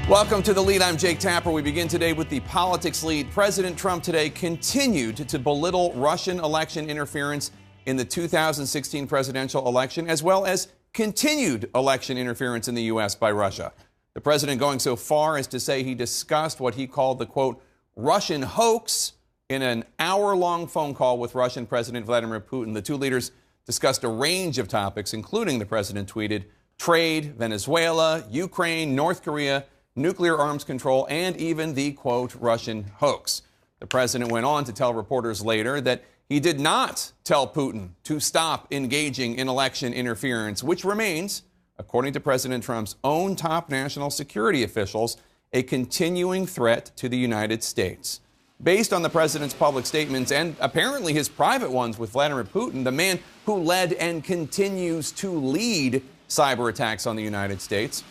Welcome to The Lead. I'm Jake Tapper. We begin today with the politics lead. President Trump today continued to belittle Russian election interference in the 2016 presidential election, as well as continued election interference in the U.S. by Russia. The president going so far as to say he discussed what he called the, quote, Russian hoax in an hour-long phone call with Russian President Vladimir Putin. The two leaders discussed a range of topics, including, the president tweeted, trade, Venezuela, Ukraine, North Korea, nuclear arms control, and even the, quote, Russian hoax. The president went on to tell reporters later that he did not tell Putin to stop engaging in election interference, which remains, according to President Trump's own top national security officials, a continuing threat to the United States. Based on the president's public statements and apparently his private ones with Vladimir Putin, the man who led and continues to lead cyber attacks on the United States,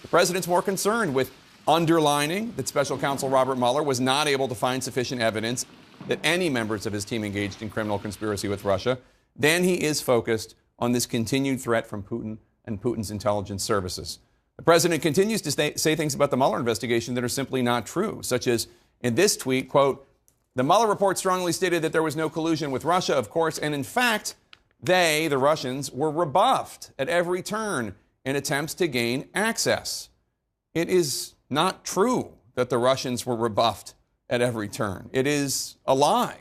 the president's more concerned with underlining that Special Counsel Robert Mueller was not able to find sufficient evidence that any members of his team engaged in criminal conspiracy with Russia than he is focused on this continued threat from Putin and Putin's intelligence services. The president continues to say things about the Mueller investigation that are simply not true, such as in this tweet, quote, the Mueller report strongly stated that there was no collusion with Russia, of course, and in fact, they, the Russians, were rebuffed at every turn in attempts to gain access. It is not true that the Russians were rebuffed at every turn. It is a lie.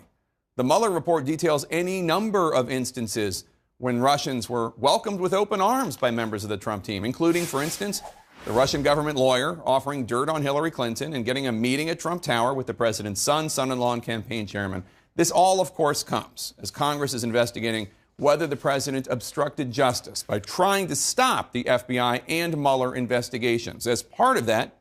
The Mueller report details any number of instances when Russians were welcomed with open arms by members of the Trump team, including, for instance, the Russian government lawyer offering dirt on Hillary Clinton and getting a meeting at Trump Tower with the president's son, son-in-law, and campaign chairman. This all, of course, comes as Congress is investigating whether the president obstructed justice by trying to stop the FBI and Mueller investigations. As part of that,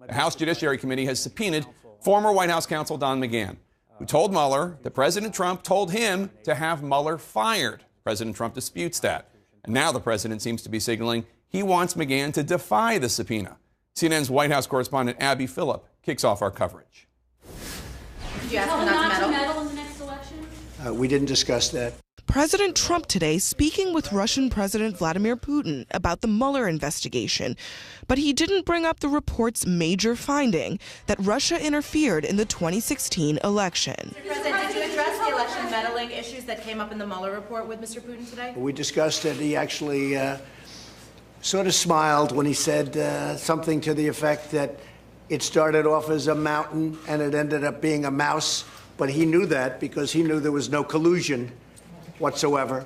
the House Judiciary Committee has subpoenaed former White House counsel Don McGahn, who told Mueller that President Trump told him to have Mueller fired. President Trump disputes that. And now the president seems to be signaling he wants McGahn to defy the subpoena. CNN's White House correspondent Abby Phillip kicks off our coverage. Did you ask him not to meddle in the next election? We didn't discuss that. President Trump today speaking with Russian President Vladimir Putin about the Mueller investigation, but he didn't bring up the report's major finding that Russia interfered in the 2016 election. Mr. President, did you address the election meddling issues that came up in the Mueller report with Mr. Putin today? We discussed it. He actually sort of smiled when he said something to the effect that it started off as a mountain and it ended up being a mouse, but he knew that because he knew there was no collusion whatsoever.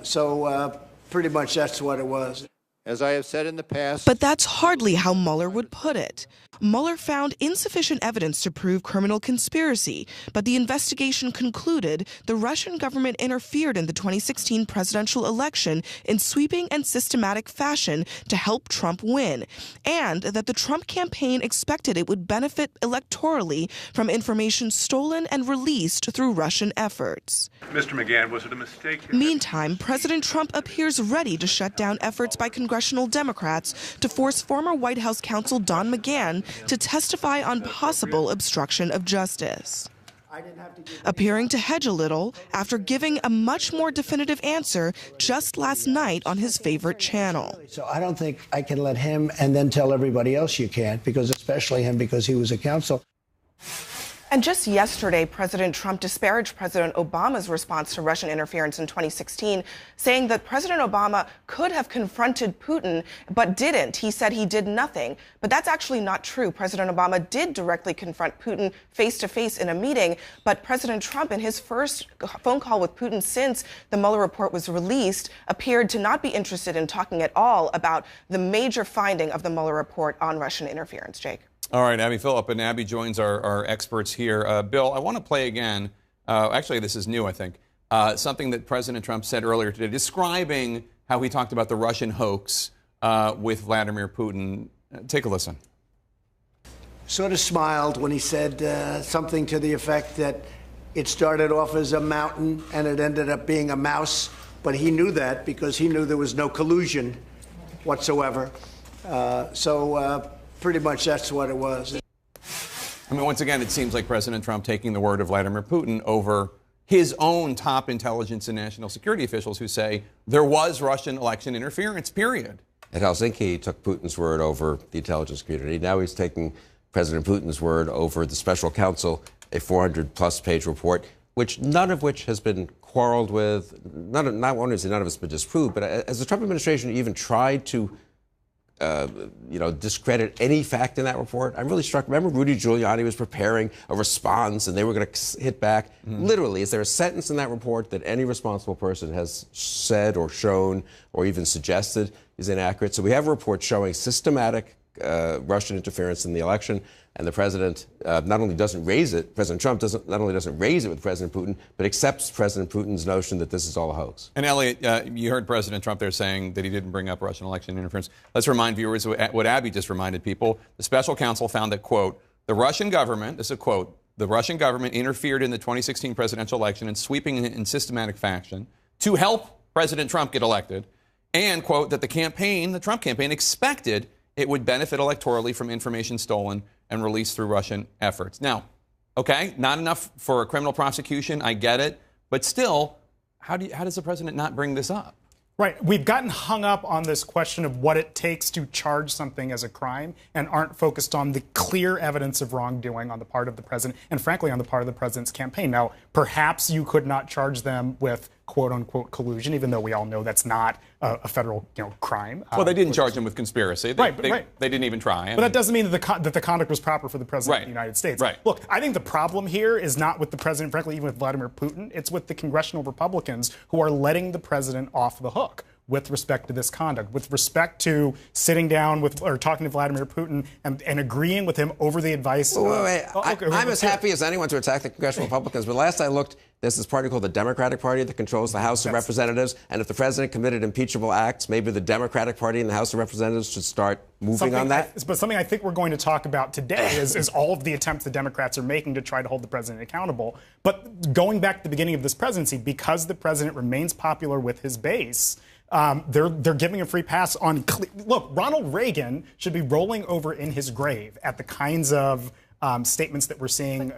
So pretty much that's what it was. As I have said in the past. But that's hardly how Mueller would put it. Mueller found insufficient evidence to prove criminal conspiracy, but the investigation concluded the Russian government interfered in the 2016 presidential election in sweeping and systematic fashion to help Trump win, and that the Trump campaign expected it would benefit electorally from information stolen and released through Russian efforts. Mr. McGahn, was it a mistake? Meantime, President Trump appears ready to shut down efforts by congressional Democrats to force former White House counsel Don McGahn to testify on possible obstruction of justice, appearing to hedge a little after giving a much more definitive answer just last night on his favorite channel. So I don't think I can let him and then tell everybody else you can't, because especially him, because he was a counsel. And just yesterday, President Trump disparaged President Obama's response to Russian interference in 2016, saying that President Obama could have confronted Putin, but didn't. He said he did nothing. But that's actually not true. President Obama did directly confront Putin face-to-face in a meeting, but President Trump, in his first phone call with Putin since the Mueller report was released, appeared to not be interested in talking at all about the major finding of the Mueller report on Russian interference. Jake. All right, Abby Phillip, and Abby joins our experts here. Bill, I want to play again. Actually, this is new, I think. Something that President Trump said earlier today, describing how he talked about the Russian hoax with Vladimir Putin. Take a listen. Sort of smiled when he said something to the effect that it started off as a mountain and it ended up being a mouse, but he knew that because he knew there was no collusion whatsoever. Pretty much that's what it was. I mean, once again, it seems like President Trump taking the word of Vladimir Putin over his own top intelligence and national security officials who say there was Russian election interference, period. at Helsinki, he took Putin's word over the intelligence community. Now he's taking President Putin's word over the special counsel, a 400-plus page report, none of which has been quarreled with. Not only has none of it's been disproved, but as the Trump administration even tried to discredit any fact in that report. I'm really struck. Remember, Rudy Giuliani was preparing a response, and they were going to hit back. Literally, is there a sentence in that report that any responsible person has said or shown or even suggested is inaccurate? So we have a report showing systematic Russian interference in the election, and the president not only doesn't raise it, President Trump not only doesn't raise it with President Putin, but accepts President Putin's notion that this is all a hoax. And Elliot, you heard President Trump there saying that he didn't bring up Russian election interference. Let's remind viewers what Abby just reminded people. The special counsel found that, quote, the Russian government, this is a quote, the Russian government interfered in the 2016 presidential election in sweeping and systematic fashion to help President Trump get elected, and, quote, that the Trump campaign, expected it would benefit electorally from information stolen and released through Russian efforts. Now, okay, not enough for a criminal prosecution, I get it, but still, how does the president not bring this up? Right. We've gotten hung up on this question of what it takes to charge something as a crime and aren't focused on the clear evidence of wrongdoing on the part of the president and, frankly, on the part of the president's campaign. Now, perhaps you could not charge them with quote-unquote collusion, even though we all know that's not a federal crime. Well, they didn't charge him with conspiracy. They didn't even try. But that doesn't mean that the conduct was proper for the president of the United States. Right. Look, I think the problem here is not with the president, frankly, even with Vladimir Putin. It's with the congressional Republicans who are letting the president off the hook with respect to this conduct, with respect to sitting down with or talking to Vladimir Putin and agreeing with him over the advice. I'm as happy as anyone to attack the congressional Republicans, but last I looked, there's this party called the Democratic Party that controls the House of Representatives, and if the president committed impeachable acts, maybe the Democratic Party in the House of Representatives should start moving on that. But something I think we're going to talk about today is all of the attempts the Democrats are making to try to hold the president accountable. But going back to the beginning of this presidency, because the president remains popular with his base, they're giving a free pass on. Look, Ronald Reagan should be rolling over in his grave at the kinds of statements that we're seeing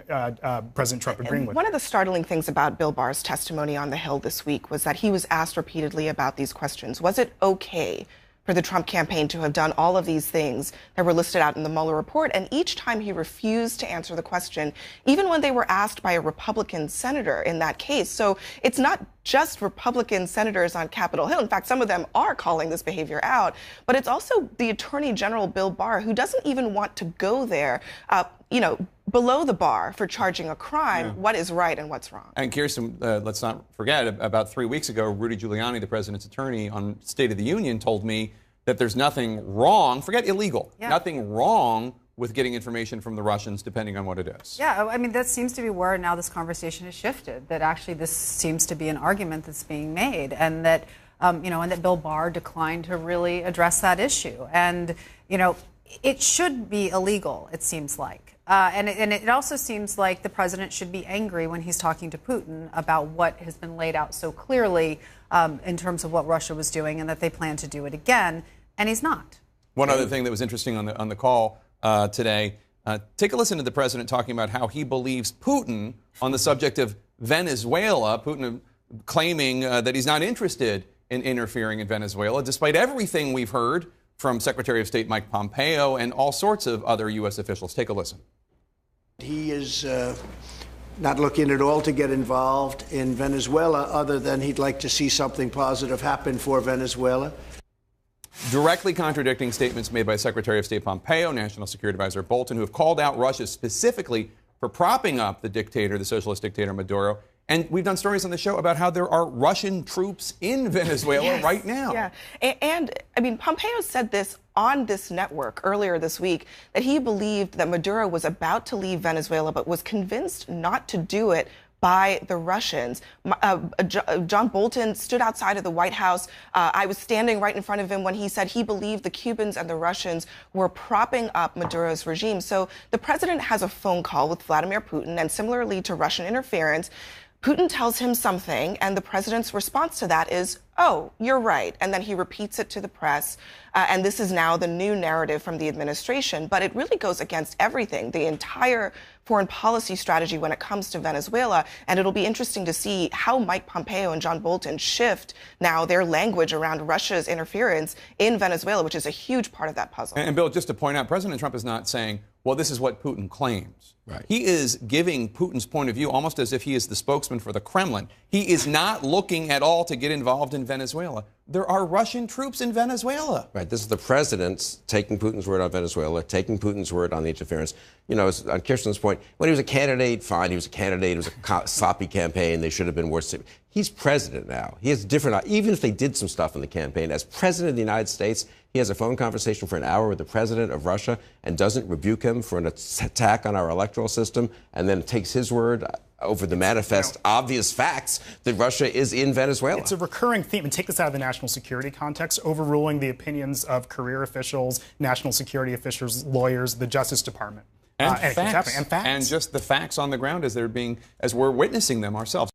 President Trump agreeing with. One of the startling things about Bill Barr's testimony on the Hill this week was that he was asked repeatedly about these questions. Was it okay for the Trump campaign to have done all of these things that were listed out in the Mueller report? And each time he refused to answer the question, even when they were asked by a Republican senator in that case. So it's not just Republican senators on Capitol Hill. In fact, some of them are calling this behavior out. But it's also the Attorney General, Bill Barr, who doesn't even want to go there, below the bar for charging a crime, what is right and what's wrong. And Kirsten, let's not forget, about 3 weeks ago, Rudy Giuliani, the president's attorney, on State of the Union told me that there's nothing wrong, forget illegal, nothing wrong with getting information from the Russians, depending on what it is. Yeah, I mean, that seems to be where now this conversation has shifted, that actually this seems to be an argument that's being made, and that, and that Bill Barr declined to really address that issue. And, it should be illegal, it seems like. And it also seems like the president should be angry when he's talking to Putin about what has been laid out so clearly in terms of what Russia was doing and that they plan to do it again, and he's not. One other thing that was interesting on the call today, take a listen to the president talking about how he believes Putin on the subject of Venezuela, Putin claiming that he's not interested in interfering in Venezuela, despite everything we've heard from Secretary of State Mike Pompeo and all sorts of other U.S. officials. Take a listen. He is not looking at all to get involved in Venezuela, other than he'd like to see something positive happen for Venezuela. Directly contradicting statements made by Secretary of State Pompeo, National Security Advisor Bolton, who have called out Russia specifically for propping up the dictator, the socialist dictator Maduro. And we've done stories on the show about how there are Russian troops in Venezuela right now. Yeah. And I mean, Pompeo said this on this network earlier this week, that he believed that Maduro was about to leave Venezuela, but was convinced not to do it by the Russians. John Bolton stood outside of the White House. I was standing right in front of him when he said he believed the Cubans and the Russians were propping up Maduro's regime. So the president has a phone call with Vladimir Putin, and similarly to Russian interference, Putin tells him something, and the president's response to that is, oh, you're right. And then he repeats it to the press. And this is now the new narrative from the administration. But it really goes against everything, the entire foreign policy strategy when it comes to Venezuela. And it'll be interesting to see how Mike Pompeo and John Bolton shift now their language around Russia's interference in Venezuela, which is a huge part of that puzzle. And Bill, just to point out, President Trump is not saying, well, this is what Putin claims. Right. He is giving Putin's point of view almost as if he is the spokesman for the Kremlin. He is not looking at all to get involved in Venezuela. There are Russian troops in Venezuela. Right. This is the president taking Putin's word on Venezuela, taking Putin's word on the interference. You know, on Kirsten's point, when he was a candidate, fine, he was a candidate. It was a sloppy campaign. They should have been worse. He's president now. He has different, even if they did some stuff in the campaign, as president of the United States, he has a phone conversation for an hour with the president of Russia and doesn't rebuke him for an attack on our electoral system, and then takes his word over the manifest obvious facts that Russia is in Venezuela. It's a recurring theme, and take this out of the national security context, overruling the opinions of career officials, national security officials, lawyers, the Justice Department. And and facts. And facts. And just the facts on the ground as we're witnessing them ourselves.